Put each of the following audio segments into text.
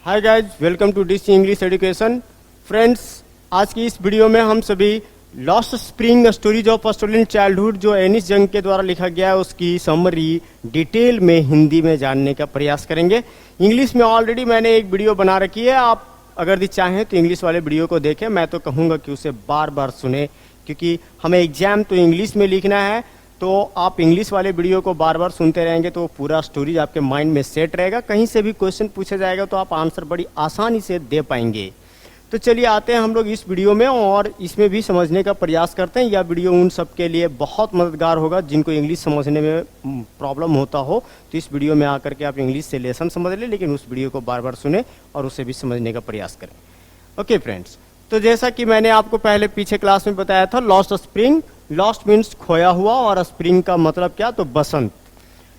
Hi guys, welcome to DC English education. Friends, आज की इस वीडियो में हम सभी lost spring stories of Australian childhood जो एनिस जंग के द्वारा लिखा गया है उसकी समरी डिटेल में हिंदी में जानने का प्रयास करेंगे। इंग्लिश में ऑलरेडी मैंने एक वीडियो बना रखी है, आप अगर चाहें तो इंग्लिश वाले वीडियो को देखें। मैं तो कहूँगा कि उसे बार बार सुने, क्योंकि हमें एग्जाम तो इंग्लिश में लिखना है, तो आप इंग्लिश वाले वीडियो को बार बार सुनते रहेंगे तो पूरा स्टोरीज आपके माइंड में सेट रहेगा। कहीं से भी क्वेश्चन पूछा जाएगा तो आप आंसर बड़ी आसानी से दे पाएंगे। तो चलिए आते हैं हम लोग इस वीडियो में और इसमें भी समझने का प्रयास करते हैं। यह वीडियो उन सब के लिए बहुत मददगार होगा जिनको इंग्लिश समझने में प्रॉब्लम होता हो। तो इस वीडियो में आकर के आप इंग्लिश से लेसन समझ लें, लेकिन उस वीडियो को बार बार सुने और उसे भी समझने का प्रयास करें। ओके फ्रेंड्स, तो जैसा कि मैंने आपको पहले पीछे क्लास में बताया था, लॉस्ट स्प्रिंग, लॉस्ट मीन्स खोया हुआ और स्प्रिंग का मतलब क्या, तो बसंत।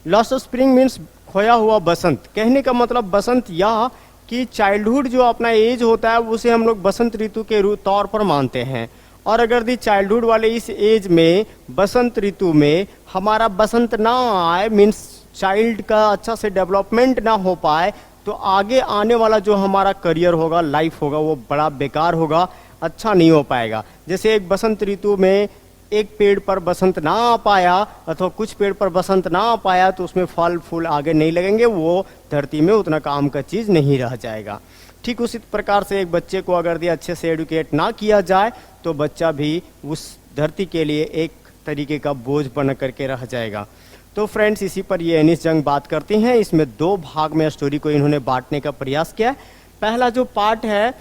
लॉस्ट स्प्रिंग मीन्स खोया हुआ बसंत। कहने का मतलब बसंत यह कि चाइल्डहुड जो अपना एज होता है उसे हम लोग बसंत ऋतु के तौर पर मानते हैं। और अगर दी चाइल्डहुड वाले इस एज में बसंत ऋतु में हमारा बसंत ना आए, मीन्स चाइल्ड का अच्छा से डेवलपमेंट ना हो पाए, तो आगे आने वाला जो हमारा करियर होगा, लाइफ होगा, वो बड़ा बेकार होगा, अच्छा नहीं हो पाएगा। जैसे एक बसंत ऋतु में एक पेड़ पर बसंत ना आ पाया अथवा कुछ पेड़ पर बसंत ना आ पाया तो उसमें फल फूल आगे नहीं लगेंगे, वो धरती में उतना काम का चीज़ नहीं रह जाएगा। ठीक उसी प्रकार से एक बच्चे को अगर दिया अच्छे से एडुकेट ना किया जाए तो बच्चा भी उस धरती के लिए एक तरीके का बोझ बन करके रह जाएगा। तो फ्रेंड्स, इसी पर ये एनिस जंग बात करती हैं। इसमें दो भाग में स्टोरी को इन्होंने बांटने का प्रयास किया। पहला जो पार्ट है,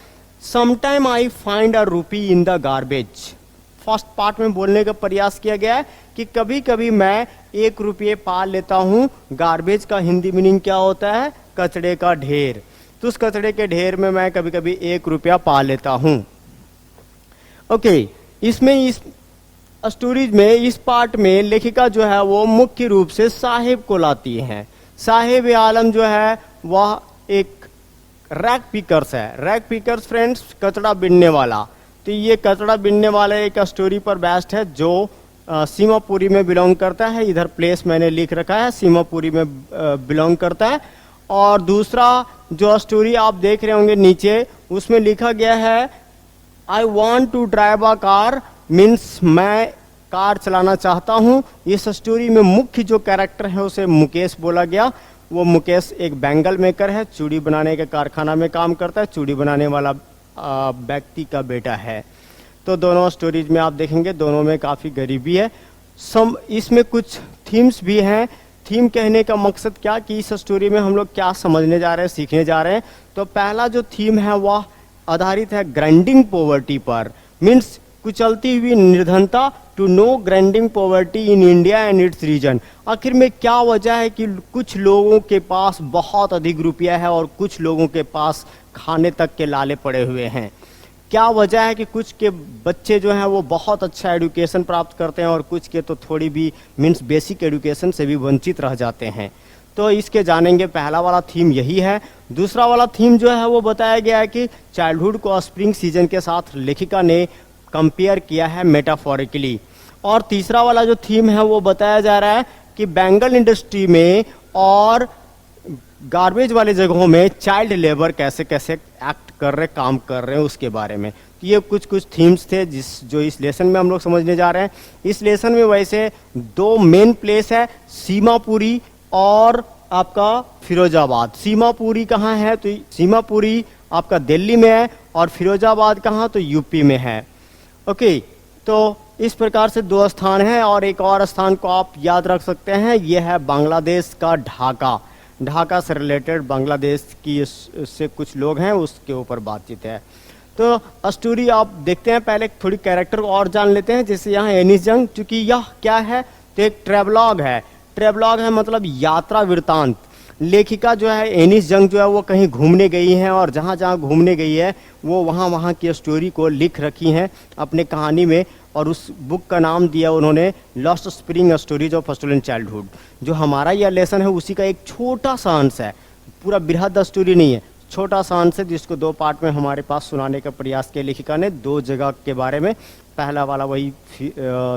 समटाइम आई फाइंड अ रूपी इन द गार्बेज। फर्स्ट पार्ट में बोलने का प्रयास किया गया है कि कभी कभी मैं 1 रुपये पा लेता हूँ। गार्बेज का हिंदी मीनिंग क्या होता है, कचड़े का ढेर। तो उस कचड़े के ढेर में मैं कभी कभी 1 रुपया पा लेता हूँ। ओके, इसमें इस स्टोरीज में इस पार्ट में लेखिका जो है वो मुख्य रूप से साहिब को लाती हैं। साहिब आलम जो है वह एक रैक पिकर्स है। रैक पिकर्स फ्रेंड्स, कचड़ा बिनने वाला। तो ये कचड़ा बिनने वाला एक स्टोरी पर बेस्ड है जो सीमापुरी में बिलोंग करता है। इधर प्लेस मैंने लिख रखा है, सीमापुरी में बिलोंग करता है। और दूसरा जो स्टोरी आप देख रहे होंगे नीचे, उसमें लिखा गया है I want to drive a car, means मैं कार चलाना चाहता हूँ। इस स्टोरी में मुख्य जो कैरेक्टर है उसे मुकेश बोला गया। वो मुकेश एक बैंगल मेकर है, चूड़ी बनाने के कारखाना में काम करता है, चूड़ी बनाने वाला व्यक्ति का बेटा है। तो दोनों स्टोरीज में आप देखेंगे दोनों में काफ़ी गरीबी है। इसमें कुछ थीम्स भी हैं। थीम कहने का मकसद क्या कि इस स्टोरी में हम लोग क्या समझने जा रहे हैं, सीखने जा रहे हैं। तो पहला जो थीम है वह आधारित है ग्राइंडिंग पॉवर्टी पर, मीन्स कुचलती हुई निर्धनता, to know grinding poverty in India and its reason. आखिर में क्या वजह है कि कुछ लोगों के पास बहुत अधिक रुपया है और कुछ लोगों के पास खाने तक के लाले पड़े हुए हैं। क्या वजह है कि कुछ के बच्चे जो हैं वो बहुत अच्छा एजुकेशन प्राप्त करते हैं और कुछ के तो थोड़ी भी मीन्स बेसिक एजुकेशन से भी वंचित रह जाते हैं। तो इसके जानेंगे। पहला वाला थीम यही है। दूसरा वाला थीम जो है वो बताया गया है कि चाइल्डहुड को स्प्रिंग सीजन के साथ लेखिका ने कंपेयर किया है मेटाफोरिकली। और तीसरा वाला जो थीम है वो बताया जा रहा है कि बैंगल इंडस्ट्री में और गार्बेज वाले जगहों में चाइल्ड लेबर कैसे कैसे एक्ट कर रहे, काम कर रहे हैं, उसके बारे में। तो ये कुछ थीम्स थे जो इस लेसन में हम लोग समझने जा रहे हैं। इस लेसन में वैसे 2 मेन प्लेस है, सीमापुरी और आपका फिरोजाबाद। सीमापुरी कहाँ है, तो सीमापुरी आपका दिल्ली में है और फिरोजाबाद कहाँ, तो यूपी में है। ओके, तो इस प्रकार से 2 स्थान हैं। और एक और स्थान को आप याद रख सकते हैं, यह है बांग्लादेश का ढाका। ढाका से रिलेटेड बांग्लादेश की से कुछ लोग हैं, उसके ऊपर बातचीत है। तो स्टोरी आप देखते हैं, पहले थोड़ी कैरेक्टर को और जान लेते हैं। जैसे यहाँ एनिस जंग, चूंकि यह क्या है, तो एक ट्रेवलॉग है। ट्रेवलॉग है मतलब यात्रा वृत्तांत। लेखिका जो है एनिस जंग जो है वो कहीं घूमने गई हैं और जहाँ जहाँ घूमने गई है वो वहाँ की स्टोरी को लिख रखी हैं अपने कहानी में। और उस बुक का नाम दिया उन्होंने lost spring stories of Australian childhood. जो हमारा यह लेसन है उसी का एक छोटा सा अंश है, पूरा बृहद स्टोरी नहीं है, छोटा सा अंश है जिसको 2 पार्ट में हमारे पास सुनाने का प्रयास किया लेखिका ने 2 जगह के बारे में। पहला वाला वही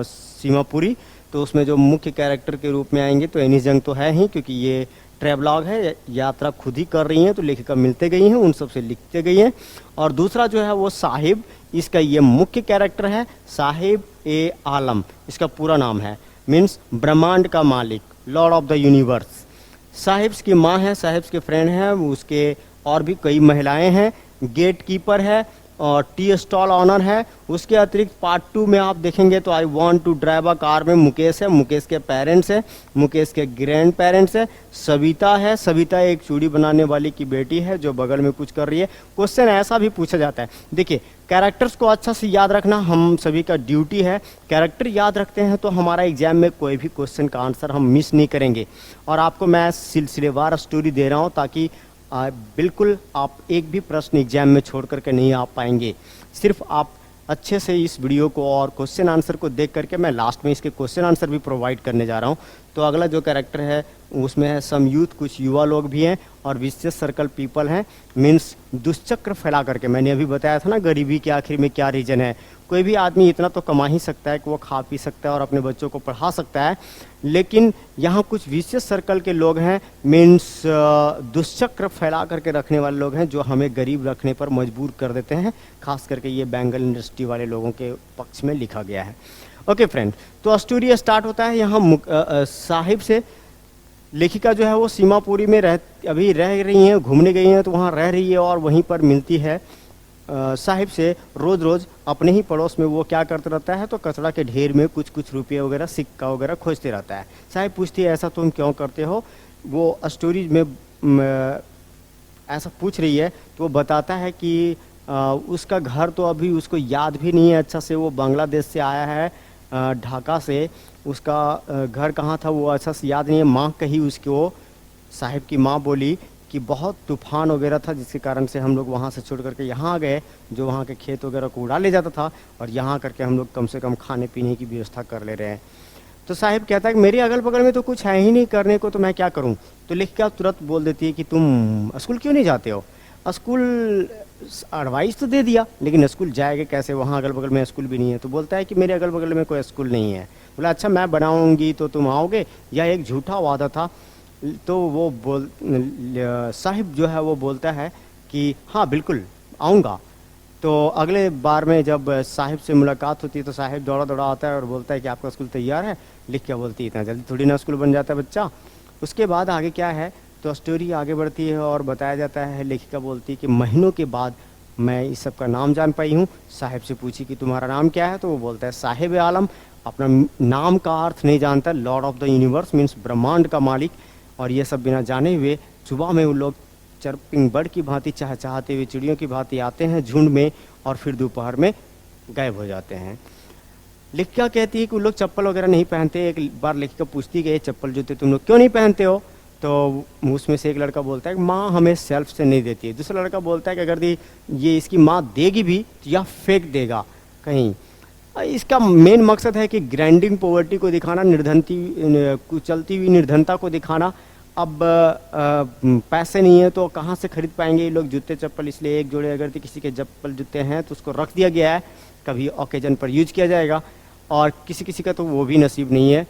सीमापुरी, तो उसमें जो मुख्य कैरेक्टर के रूप में आएंगे तो एनिस जंग तो है ही, क्योंकि ये ट्रेवलॉग है, यात्रा खुद ही कर रही हैं, तो लेखिका मिलते गई हैं, उन सब से लिखते गई हैं। और दूसरा जो है वो साहिब, इसका ये मुख्य कैरेक्टर है, साहिब ए आलम इसका पूरा नाम है, मीन्स ब्रह्मांड का मालिक, Lord of the universe. Sahibs की माँ है, साहिब्स के फ्रेंड हैं, उसके और भी कई महिलाएं हैं, गेट कीपर है और टी स्टॉल ऑनर है। उसके अतिरिक्त पार्ट 2 में आप देखेंगे तो I want to drive a car में मुकेश है, मुकेश के पेरेंट्स हैं, मुकेश के ग्रैंड पेरेंट्स हैं, सविता है, सविता एक चूड़ी बनाने वाली की बेटी है जो बगल में कुछ कर रही है। क्वेश्चन ऐसा भी पूछा जाता है, देखिए कैरेक्टर्स को अच्छा से याद रखना हम सभी का ड्यूटी है। कैरेक्टर याद रखते हैं तो हमारा एग्जाम में कोई भी क्वेश्चन का आंसर हम मिस नहीं करेंगे। और आपको मैं सिलसिलेवार स्टोरी दे रहा हूँ ताकि बिल्कुल आप एक भी प्रश्न एग्जाम में छोड़ करके नहीं आ पाएंगे। सिर्फ आप अच्छे से इस वीडियो को और क्वेश्चन आंसर को देख करके, मैं लास्ट में इसके क्वेश्चन आंसर भी प्रोवाइड करने जा रहा हूँ। तो अगला जो कैरेक्टर है उसमें है सम यूथ, कुछ युवा लोग भी हैं और विशेष सर्कल पीपल हैं, मीन्स दुष्चक्र फैला करके। मैंने अभी बताया था ना गरीबी के आखिर में क्या रीजन है। कोई भी आदमी इतना तो कमा ही सकता है कि वो खा पी सकता है और अपने बच्चों को पढ़ा सकता है, लेकिन यहाँ कुछ विशेष सर्कल के लोग हैं, मीन्स दुष्चक्र फैला करके रखने वाले लोग हैं जो हमें गरीब रखने पर मजबूर कर देते हैं। खास करके ये बैंगल इंडस्ट्री वाले लोगों के पक्ष में लिखा गया है। ओके फ्रेंड, तो स्टोरी स्टार्ट होता है यहाँ साहिब से। लेखिका जो है वो सीमापुरी में अभी रह रही हैं, घूमने गई हैं, तो वहाँ रह रही है और वहीं पर मिलती है साहिब से। रोज़ रोज़ अपने ही पड़ोस में वो क्या करता रहता है, तो कचरा के ढेर में कुछ कुछ रुपये वगैरह, सिक्का वगैरह खोजते रहता है। साहिब पूछती है ऐसा तुम क्यों करते हो। वो स्टोरी में ऐसा पूछ रही है तो वो बताता है कि उसका घर तो अभी उसको याद भी नहीं है अच्छा से, वो बांग्लादेश से आया है, ढाका से। उसका घर कहाँ था वो अच्छा से याद नहीं है। माँ कही उसको, साहिब की माँ बोली कि बहुत तूफान वगैरह था जिसके कारण से हम लोग वहाँ से छोड़ करके यहाँ आ गए, जो वहाँ के खेत वगैरह को उड़ा ले जाता था, और यहाँ करके हम लोग कम से कम खाने पीने की व्यवस्था कर ले रहे हैं। तो साहिब कहता है कि मेरे अगल बगल में तो कुछ है ही नहीं करने को, तो मैं क्या करूँ। तो लेखिका तुरंत बोल देती है कि तुम स्कूल क्यों नहीं जाते हो। स्कूल एडवाइस तो दे दिया, लेकिन स्कूल जाएगा कैसे, वहाँ अगल बगल में स्कूल भी नहीं है। तो बोलता है कि मेरे अगल बगल में कोई स्कूल नहीं है। बोला अच्छा मैं बनाऊंगी तो तुम आओगे, यह एक झूठा वादा था। तो वो साहिब जो है वो बोलता है कि हाँ बिल्कुल आऊँगा। तो अगले बार में जब साहिब से मुलाकात होती है तो साहिब दौड़ा दौड़ा आता है और बोलता है कि आपका स्कूल तैयार है। लेखिका बोलती है इतना जल्दी थोड़ी ना स्कूल बन जाता है बच्चा। उसके बाद आगे क्या है, तो स्टोरी आगे बढ़ती है और बताया जाता है। लेखिका बोलती है कि महीनों के बाद मैं इस सब का नाम जान पाई हूँ। साहिब से पूछी कि तुम्हारा नाम क्या है, तो वो बोलता है साहिब आलम। अपना नाम का अर्थ नहीं जानता, Lord of the universe means ब्रह्मांड का मालिक। और ये सब बिना जाने हुए सुबह में वो लोग चर्पिंग बर्ड की भांति चहचहाते हुए चिड़ियों की भांति आते हैं झुंड में, और फिर दोपहर में गायब हो जाते हैं। लेखिका कहती है कि वो लोग चप्पल वगैरह नहीं पहनते। एक बार लेखिका पूछती है कि चप्पल जूते तुम लोग क्यों नहीं पहनते हो। तो उसमें से एक लड़का बोलता है कि माँ हमें सेल्फ से नहीं देती है। दूसरा लड़का बोलता है कि अगर ये इसकी माँ देगी भी तो यह फेंक देगा कहीं। इसका मेन मकसद है कि ग्राइंडिंग पॉवर्टी को दिखाना, कुचलती हुई निर्धनता को दिखाना। अब पैसे नहीं है तो कहाँ से खरीद पाएंगे ये लोग जूते चप्पल, इसलिए एक जोड़े अगर किसी के चप्पल जूते हैं तो उसको रख दिया गया है, कभी ओकेजन पर यूज किया जाएगा। और किसी किसी का तो वो भी नसीब नहीं है।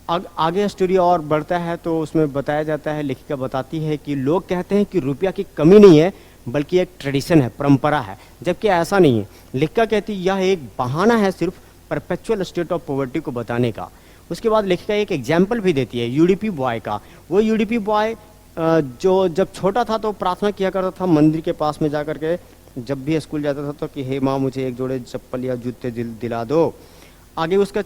आगे स्टोरी और बढ़ता है तो उसमें बताया जाता है, लेखिका बताती है कि लोग कहते हैं कि रुपया की कमी नहीं है बल्कि एक ट्रेडिशन है, परंपरा है, जबकि ऐसा नहीं है। लेखिका कहती है यह एक बहाना है सिर्फ परपेचुअल स्टेट ऑफ पॉवर्टी को बताने का। उसके बाद लेखिका एक एग्जाम्पल भी देती है यूडीपी बॉय का। वो यूडीपी बॉय जो जब छोटा था तो प्रार्थना किया करता था मंदिर के पास में जा कर के, जब भी स्कूल जाता था तो कि हे माँ मुझे एक जोड़े चप्पल या जूते दिला दो। आगे उसका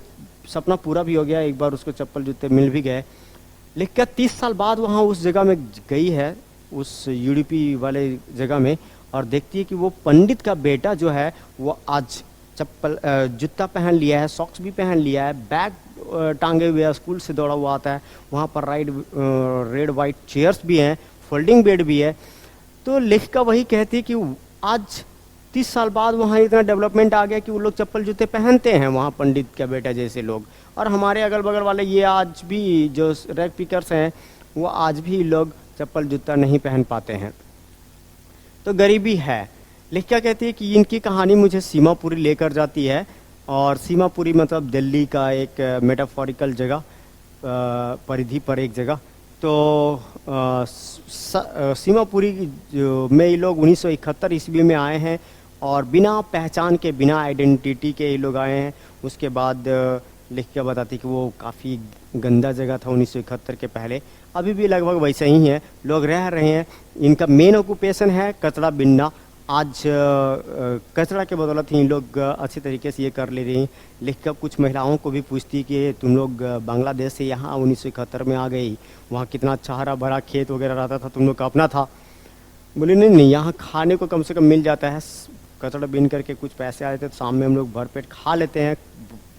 सपना पूरा भी हो गया, एक बार उसको चप्पल जूते मिल भी गए। लेखिका 30 साल बाद वहाँ उस जगह में गई है, उस यूडीपी वाले जगह में, और देखती है कि वो पंडित का बेटा जो है वो आज चप्पल जूता पहन लिया है, सॉक्स भी पहन लिया है, बैग टांगे हुए स्कूल से दौड़ा हुआ आता है। वहाँ पर रेड वाइट चेयर्स भी हैं, फोल्डिंग बेड भी है। तो लेखिका वही कहती है कि आज 30 साल बाद वहाँ इतना डेवलपमेंट आ गया कि वो लोग चप्पल जूते पहनते हैं, वहाँ पंडित का बेटा जैसे लोग। और हमारे अगल बगल वाले ये आज भी जो रैग पिकर्स हैं वो आज भी लोग चप्पल जूता नहीं पहन पाते हैं। तो गरीबी है। लेखिका कहती है कि इनकी कहानी मुझे सीमापुरी लेकर जाती है, और सीमापुरी मतलब दिल्ली का एक मेटाफोरिकल जगह, परिधि पर एक जगह। तो सीमापुरी में ये लोग 1971 ईस्वी में आए हैं और बिना पहचान के, बिना आइडेंटिटी के ये लोग आए हैं। उसके बाद लिख के बताती कि वो काफ़ी गंदा जगह था 1971 के पहले, अभी भी लगभग वैसे ही है, लोग रह रहे हैं। इनका मेन ऑक्यूपेशन है कचरा बिनना। आज कचरा के बदौलत ही लोग अच्छे तरीके से ये कर ले रही हैं। लिख कर कुछ महिलाओं को भी पूछती कि तुम लोग बांग्लादेश से यहाँ 1971 में आ गई, वहाँ कितना अच्छा हरा भरा खेत वगैरह रहता था, तुम लोग का अपना था। बोले नहीं नहीं, यहाँ खाने को कम से कम मिल जाता है, कचरा बीन करके कुछ पैसे आ जाते हैं तो शाम में हम लोग भरपेट खा लेते हैं,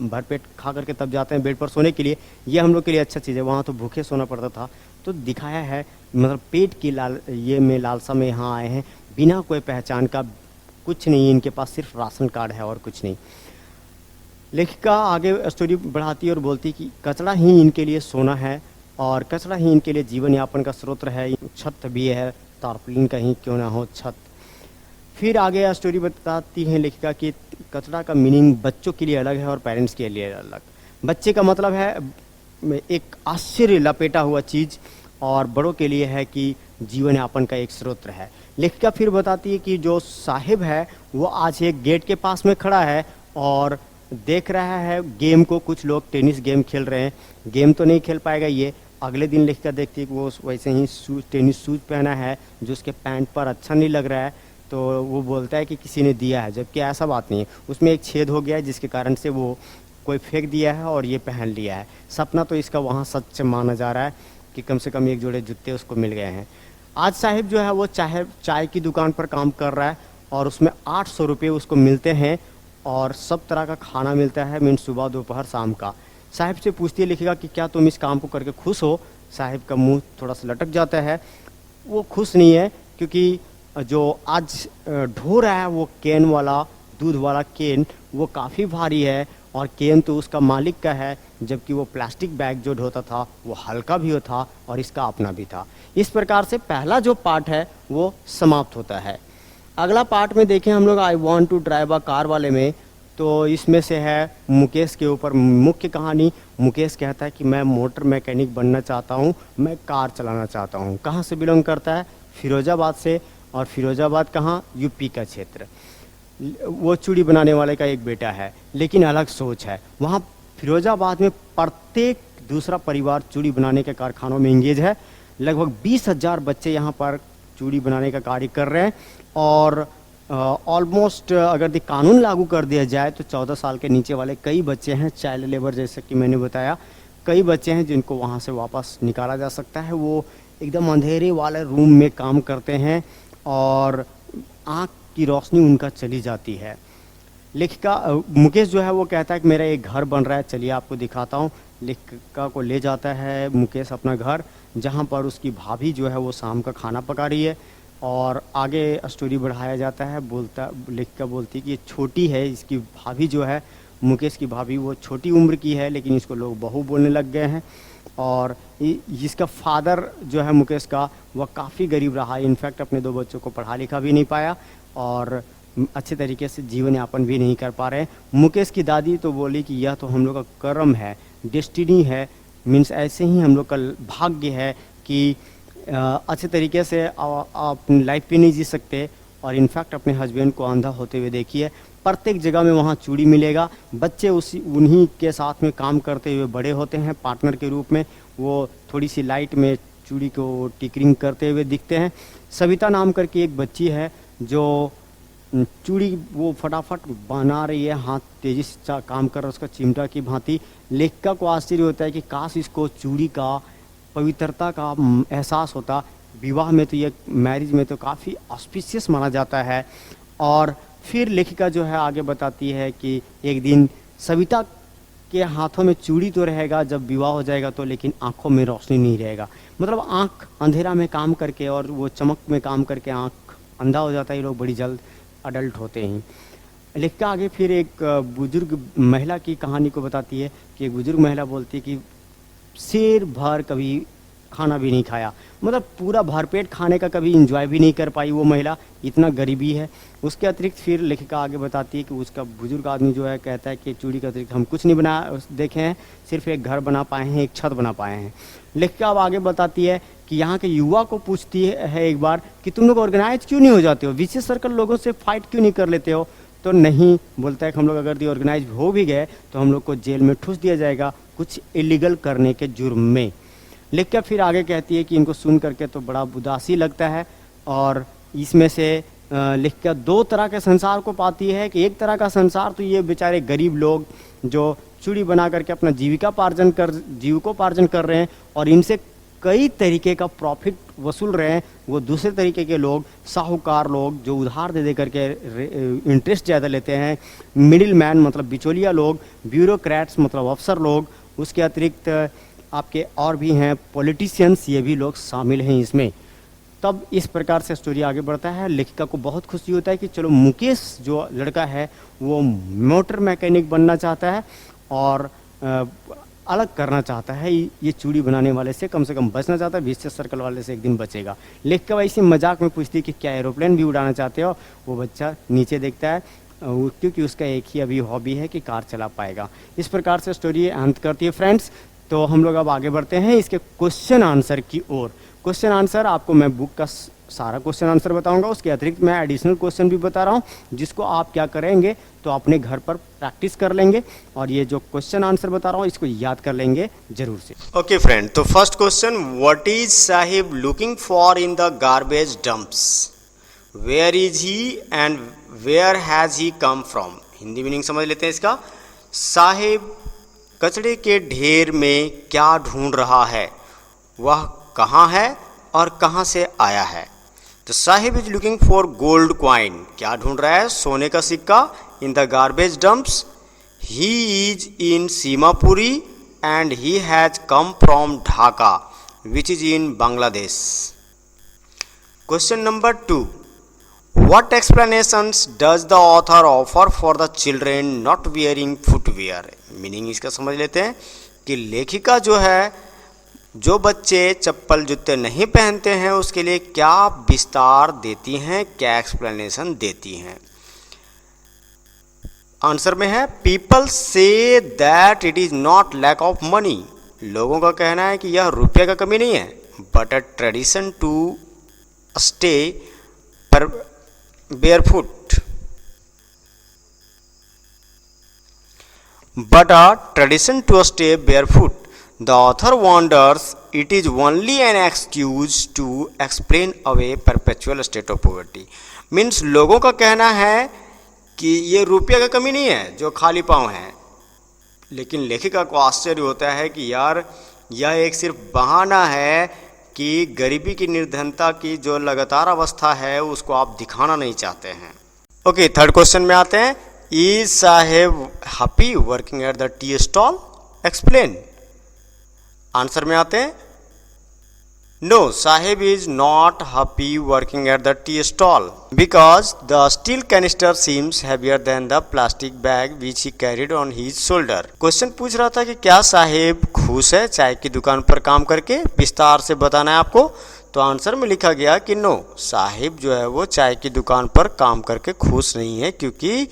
भरपेट खा करके तब जाते हैं बेड पर सोने के लिए, ये हम लोग के लिए अच्छा चीज़ है। वहाँ तो भूखे सोना पड़ता था। तो दिखाया है मतलब पेट की लालसा में यहाँ आए हैं, बिना कोई पहचान का, कुछ नहीं इनके पास, सिर्फ राशन कार्ड है और कुछ नहीं। लेखिका आगे स्टोरी बढ़ाती है और बोलती कि कचरा ही इनके लिए सोना है और कचरा ही इनके लिए जीवन यापन का स्रोत है, छत भी है, तारपुलिन का ही क्यों ना हो छत। फिर आगे स्टोरी बताती है लेखिका कि कचरा का मीनिंग बच्चों के लिए अलग है और पेरेंट्स के लिए अलग। बच्चे का मतलब है एक आश्चर्य लपेटा हुआ चीज़ और बड़ों के लिए है कि जीवन यापन का एक स्रोत है। लेखिका फिर बताती है कि जो साहिब है वो आज एक गेट के पास में खड़ा है और देख रहा है गेम को। कुछ लोग टेनिस गेम खेल रहे हैं, गेम तो नहीं खेल पाएगा ये। अगले दिन लेखिका देखती है कि वो वैसे ही टेनिस शूज पहना है जो उसके पैंट पर अच्छा नहीं लग रहा है, तो वो बोलता है कि किसी ने दिया है, जबकि ऐसा बात नहीं है। उसमें एक छेद हो गया है जिसके कारण से वो कोई फेंक दिया है और ये पहन लिया है। सपना तो इसका वहाँ सच माना जा रहा है कि कम से कम एक जोड़े जूते उसको मिल गए हैं। आज साहिब जो है वो चाय की दुकान पर काम कर रहा है और उसमें 800 रुपये उसको मिलते हैं और सब तरह का खाना मिलता है, मीन सुबह दोपहर शाम का। साहिब से पूछती है लिखेगा कि क्या तुम इस काम को करके खुश हो। साहिब का मुंह थोड़ा सा लटक जाता है, वो खुश नहीं है क्योंकि जो आज ढो रहा है वो केन वाला, दूध वाला केन, वो काफ़ी भारी है और केन तो उसका मालिक का है, जबकि वो प्लास्टिक बैग जो ढोता था वो हल्का भी था और इसका अपना भी था। इस प्रकार से पहला जो पार्ट है वो समाप्त होता है। अगला पार्ट में देखें हम लोग I want to drive a car वाले में, तो इसमें से है मुकेश के ऊपर मुख्य कहानी। मुकेश कहता है कि मैं मोटर मैकेनिक बनना चाहता हूँ, मैं कार चलाना चाहता हूँ। कहाँ से बिलोंग करता है? फिरोजाबाद से। और फिरोजाबाद कहाँ? यूपी का क्षेत्र। वो चूड़ी बनाने वाले का एक बेटा है, लेकिन अलग सोच है। वहाँ फिरोजाबाद में प्रत्येक दूसरा परिवार चूड़ी बनाने के कारखानों में इंगेज है। लगभग 20,000 बच्चे यहाँ पर चूड़ी बनाने का कार्य कर रहे हैं और ऑलमोस्ट अगर कानून लागू कर दिया जाए तो 14 साल के नीचे वाले कई बच्चे हैं, चाइल्ड लेबर जैसे कि मैंने बताया, कई बच्चे हैं जिनको वहाँ से वापस निकाला जा सकता है। वो एकदम अंधेरे वाले रूम में काम करते हैं और आँख की रोशनी उनका चली जाती है। लेखिका मुकेश जो है वो कहता है कि मेरा एक घर बन रहा है, चलिए आपको दिखाता हूँ। लेखिका को ले जाता है मुकेश अपना घर, जहाँ पर उसकी भाभी जो है वो शाम का खाना पका रही है। और आगे स्टोरी बढ़ाया जाता है, लेखिका बोलती कि ये छोटी है, इसकी भाभी जो है मुकेश की भाभी वो छोटी उम्र की है, लेकिन इसको लोग बहू बोलने लग गए हैं। और जिसका फादर जो है मुकेश का वह काफ़ी गरीब रहा, इनफैक्ट अपने 2 बच्चों को पढ़ा लिखा भी नहीं पाया और अच्छे तरीके से जीवन यापन भी नहीं कर पा रहे। मुकेश की दादी तो बोली कि यह तो हम लोग का कर्म है, डेस्टिनी है, मीन्स ऐसे ही हम लोग का भाग्य है कि अच्छे तरीके से अपनी लाइफ भी नहीं जी सकते। और इनफैक्ट अपने हस्बैंड को अंधा होते हुए देखिए, प्रत्येक जगह में वहाँ चूड़ी मिलेगा। बच्चे उन्हीं के साथ में काम करते हुए बड़े होते हैं पार्टनर के रूप में। वो थोड़ी सी लाइट में चूड़ी को टिकरिंग करते हुए दिखते हैं। सविता नाम करके एक बच्ची है जो चूड़ी वो फटाफट बना रही है, हाथ तेजी से काम कर रहा है उसका चिमटा की भांति। लेखिका को आश्चर्य होता है कि काश इसको चूड़ी का पवित्रता का एहसास होता। विवाह में तो ये, मैरिज में तो काफ़ी ऑस्पिशियस माना जाता है। और फिर लेखिका जो है आगे बताती है कि एक दिन सविता के हाथों में चूड़ी तो रहेगा जब विवाह हो जाएगा तो, लेकिन आंखों में रोशनी नहीं रहेगा। मतलब आंख अंधेरा में काम करके और वो चमक में काम करके आंख अंधा हो जाता है। ये लोग बड़ी जल्द अडल्ट होते हैं। लेखिका आगे फिर एक बुजुर्ग महिला की कहानी को बताती है कि एक बुजुर्ग महिला बोलती है कि शेर भर कभी खाना भी नहीं खाया, मतलब पूरा भरपेट खाने का कभी इंजॉय भी नहीं कर पाई वो महिला, इतना गरीबी है। उसके अतिरिक्त फिर लेखिका आगे बताती है कि उसका बुजुर्ग आदमी जो है कहता है कि चूड़ी के अतिरिक्त हम कुछ नहीं बना देखे हैं, सिर्फ एक घर बना पाए हैं, एक छत बना पाए हैं। लेखिका अब आगे बताती है कि यहाँ के युवा को पूछती है एक बार कि तुम लोग ऑर्गेनाइज क्यों नहीं हो जाते हो, विशेष सर्कल लोगों से फाइट क्यों नहीं कर लेते हो। तो नहीं, बोलता है कि हम लोग अगर ऑर्गेनाइज हो भी गए तो हम लोग को जेल में ठूस दिया जाएगा कुछ इलीगल करने के जुर्म में। लेखिका फिर आगे कहती है कि इनको सुन करके तो बड़ा उदासी लगता है, और इसमें से लेखिका दो तरह के संसार को पाती है कि एक तरह का संसार तो ये बेचारे गरीब लोग जो चूड़ी बना करके अपना जीविकोपार्जन कर रहे हैं और इनसे कई तरीके का प्रॉफिट वसूल रहे हैं, वो दूसरे तरीके के लोग साहूकार लोग जो उधार दे करके इंटरेस्ट ज़्यादा लेते हैं, मिडिल मैन मतलब बिचौलिया लोग, ब्यूरोक्रेट्स मतलब अफसर लोग, उसके अतिरिक्त आपके और भी हैं पॉलिटिशियंस, ये भी लोग शामिल हैं इसमें। तब इस प्रकार से स्टोरी आगे बढ़ता है। लेखिका को बहुत खुशी होता है कि चलो मुकेश जो लड़का है वो मोटर मैकेनिक बनना चाहता है और अलग करना चाहता है, ये चूड़ी बनाने वाले से कम बचना चाहता है, विशेष सर्कल वाले से एक दिन बचेगा। लेखिका वैसे मजाक में पूछती है कि क्या एरोप्लेन भी उड़ाना चाहते हो। वो बच्चा नीचे देखता है क्योंकि उसका एक ही अभी हॉबी है कि कार चला पाएगा। इस प्रकार से स्टोरी अंत करती है फ्रेंड्स। तो हम लोग अब आगे बढ़ते हैं इसके क्वेश्चन आंसर की ओर। क्वेश्चन आंसर आपको मैं बुक का सारा क्वेश्चन आंसर बताऊंगा, उसके अतिरिक्त मैं एडिशनल क्वेश्चन भी बता रहा हूं जिसको आप क्या करेंगे तो अपने घर पर प्रैक्टिस कर लेंगे और ये जो क्वेश्चन आंसर बता रहा हूं इसको याद कर लेंगे जरूर से। ओके फ्रेंड, तो first question, what is Sahib looking for in the garbage dumps, where is he and where has he come from. Hindi meaning समझ लेते हैं इसका। साहिब कचड़े के ढेर में क्या ढूंढ रहा है, वह कहाँ है और कहाँ से आया है। तो Sahib is looking for gold coin, क्या ढूंढ रहा है, सोने का सिक्का, इन the garbage dumps. He is in Seemapuri and he has come from Dhaka which is in Bangladesh. Question number 2, what explanations does the author offer for the children not wearing footwear। Meaning इसका समझ लेते हैं कि लेखिका जो है जो बच्चे चप्पल जूते नहीं पहनते हैं उसके लिए क्या विस्तार देती हैं, क्या एक्सप्लेनेशन देती हैं। आंसर में है पीपल से that it is not lack of money, लोगों का कहना है कि यह रुपये का कमी नहीं है, but a tradition to stay पर barefoot, but a tradition to stay barefoot. The author wonders it is only an excuse to explain away perpetual state of poverty. Means लोगों का कहना है कि ये रुपये का कमी नहीं है जो खाली पाँव है, लेकिन लेखिका को आश्चर्य होता है कि यार यह एक सिर्फ बहाना है कि गरीबी की निर्धनता की जो लगातार अवस्था है उसको आप दिखाना नहीं चाहते हैं। ओके, थर्ड क्वेश्चन में आते हैं। Is Saheb happy working at the tea stall, explain. Answer में आते हैं no, Saheb is not happy working at the tea stall because the steel canister seems heavier than the plastic bag which he carried on his shoulder. Question पूछ रहा था कि क्या साहेब खुश है चाय की दुकान पर काम करके, विस्तार से बताना है आपको। तो आंसर में लिखा गया कि नो, साहिब जो है वो चाय की दुकान पर काम करके खुश नहीं है क्योंकि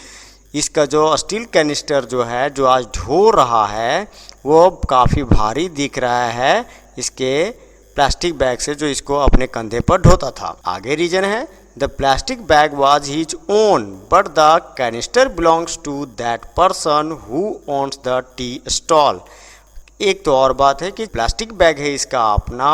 इसका जो स्टील कैनिस्टर जो है जो आज ढो रहा है वो काफ़ी भारी दिख रहा है इसके प्लास्टिक बैग से जो इसको अपने कंधे पर ढोता था। आगे रीजन है the plastic bag was his own but the canister belongs to that person who owns the tea stall. एक तो और बात है कि प्लास्टिक बैग है इसका अपना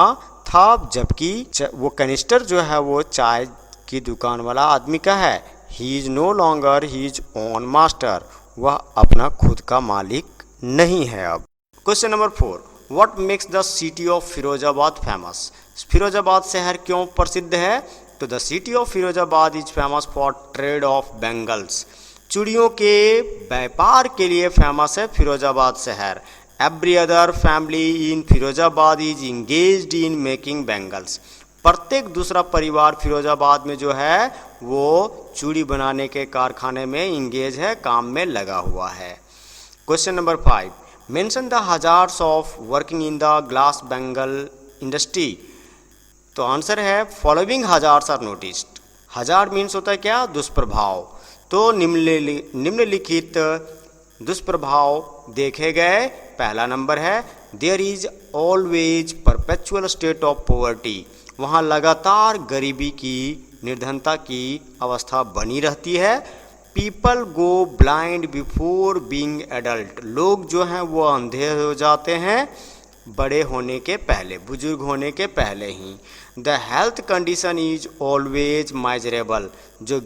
था जबकि वो कैनिस्टर जो है वो चाय की दुकान वाला आदमी का है। He is no longer his own master, वह अपना खुद का मालिक नहीं है अब। Question number 4, what makes the city of Firozabad famous. Firozabad शहर क्यों प्रसिद्ध है। तो the city of Firozabad is famous for trade of bangles, चूड़ियों के व्यापार के लिए फेमस है फिरोजाबाद शहर। Every other family in Firozabad is engaged in making bangles, प्रत्येक दूसरा परिवार फिरोजाबाद में जो है वो चूड़ी बनाने के कारखाने में इंगेज है, काम में लगा हुआ है। Question number 5, mention the hazards of working in the glass bangle industry. तो आंसर है following hazards are noticed. Hazard means होता है क्या, दुष्प्रभाव। तो निम्नलिखित दुष्प्रभाव देखे गए। पहला नंबर है there is always perpetual state of poverty. वहाँ लगातार गरीबी की, निर्धनता की अवस्था बनी रहती है। People go blind before being adult. लोग जो हैं वो अंधे हो जाते हैं बड़े होने के पहले, बुजुर्ग होने के पहले ही। The health condition is always miserable. जो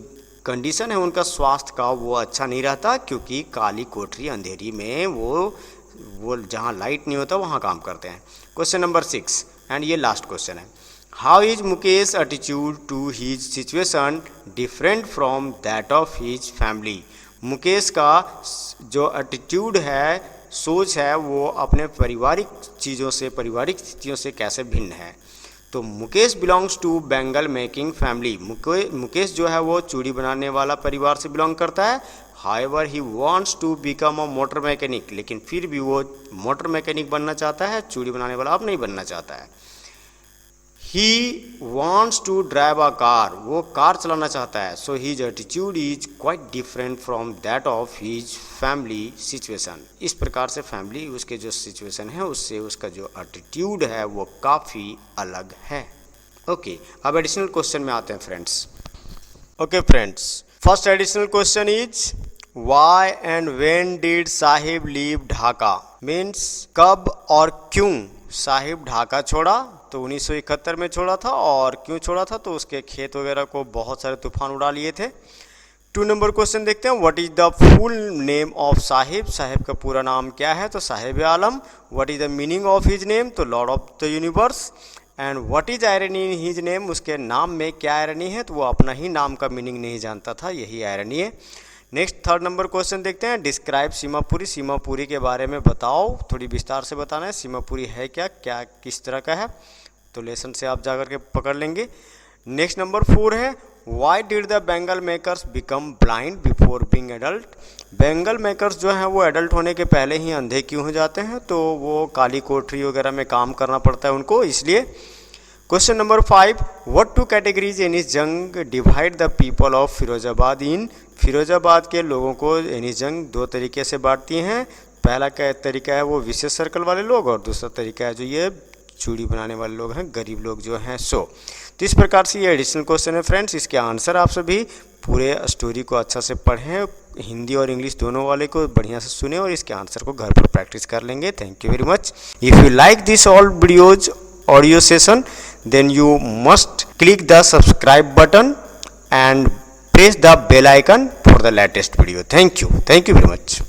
कंडीशन है उनका स्वास्थ्य का वो अच्छा नहीं रहता, क्योंकि काली कोठरी अंधेरी में वो जहाँ लाइट नहीं होता वहाँ काम करते हैं। क्वेश्चन नंबर 6 एंड ये लास्ट क्वेश्चन है। How is Mukesh attitude to his situation different from that of his family. Mukesh का जो एटीट्यूड है, सोच है, वो अपने पारिवारिक चीज़ों से, पारिवारिक स्थितियों से कैसे भिन्न है। तो Mukesh belongs to bangle making family. Mukesh जो है वो चूड़ी बनाने वाला परिवार से बिलोंग करता है। However he wants to become a motor mechanic. लेकिन फिर भी वो मोटर मैकेनिक बनना चाहता है, चूड़ी बनाने वाला अब नहीं बनना चाहता है। He wants to drive a car. वो कार चलाना चाहता है। So his attitude is quite different from that of his family situation. इस प्रकार से फैमिली, उसके जो सिचुएशन है उससे उसका जो एटीट्यूड है वो काफ़ी अलग है। ओके, अब एडिशनल क्वेश्चन में आते हैं friends. Okay friends, first additional question is why and when did Sahib leave Dhaka. Means कब और क्यों साहिब ढाका छोड़ा। तो 1971 में छोड़ा था। और क्यों छोड़ा था, तो उसके खेत वगैरह को बहुत सारे तूफान उड़ा लिए थे। 2 नंबर क्वेश्चन देखते हैं। What is the full name of Sahib. Sahib का पूरा नाम क्या है, तो Sahib Alam. What is the meaning of his name, तो lord of the universe. And what is irony in his name, उसके नाम में क्या आयरनी है, तो वो अपना ही नाम का मीनिंग नहीं जानता था, यही आयरनी है। नेक्स्ट 3rd नंबर क्वेश्चन देखते हैं। डिस्क्राइब सीमापुरी। सीमापुरी के बारे में बताओ, थोड़ी विस्तार से बताना है सीमापुरी है क्या, क्या किस तरह का है, तो लेसन से आप जाकर के पकड़ लेंगे। नेक्स्ट नंबर 4 है why did the Bengal makers become blind before being adult. Bengal makers जो हैं वो एडल्ट होने के पहले ही अंधे क्यों हो जाते हैं, तो वो काली कोठरी वगैरह में काम करना पड़ता है उनको, इसलिए। Question number 5 what 2 categories Anees Jung divide the people of Firozabad in. Firozabad के लोगों को एनिस जंग 2 तरीके से बांटती हैं। पहला का तरीका है वो विशेष सर्कल वाले लोग, और दूसरा तरीका है जो ये चूड़ी बनाने वाले लोग हैं, गरीब लोग जो हैं सो। तो इस प्रकार से ये एडिशनल क्वेश्चन है फ्रेंड्स। इसके आंसर आप सभी पूरे स्टोरी को अच्छा से पढ़ें, हिंदी और इंग्लिश दोनों वाले को बढ़िया से सुने और इसके आंसर को घर पर प्रैक्टिस कर लेंगे। Thank you very much. If you like this all videos audio session, then you must click the subscribe button and press the bell icon for the latest video. Thank you very much.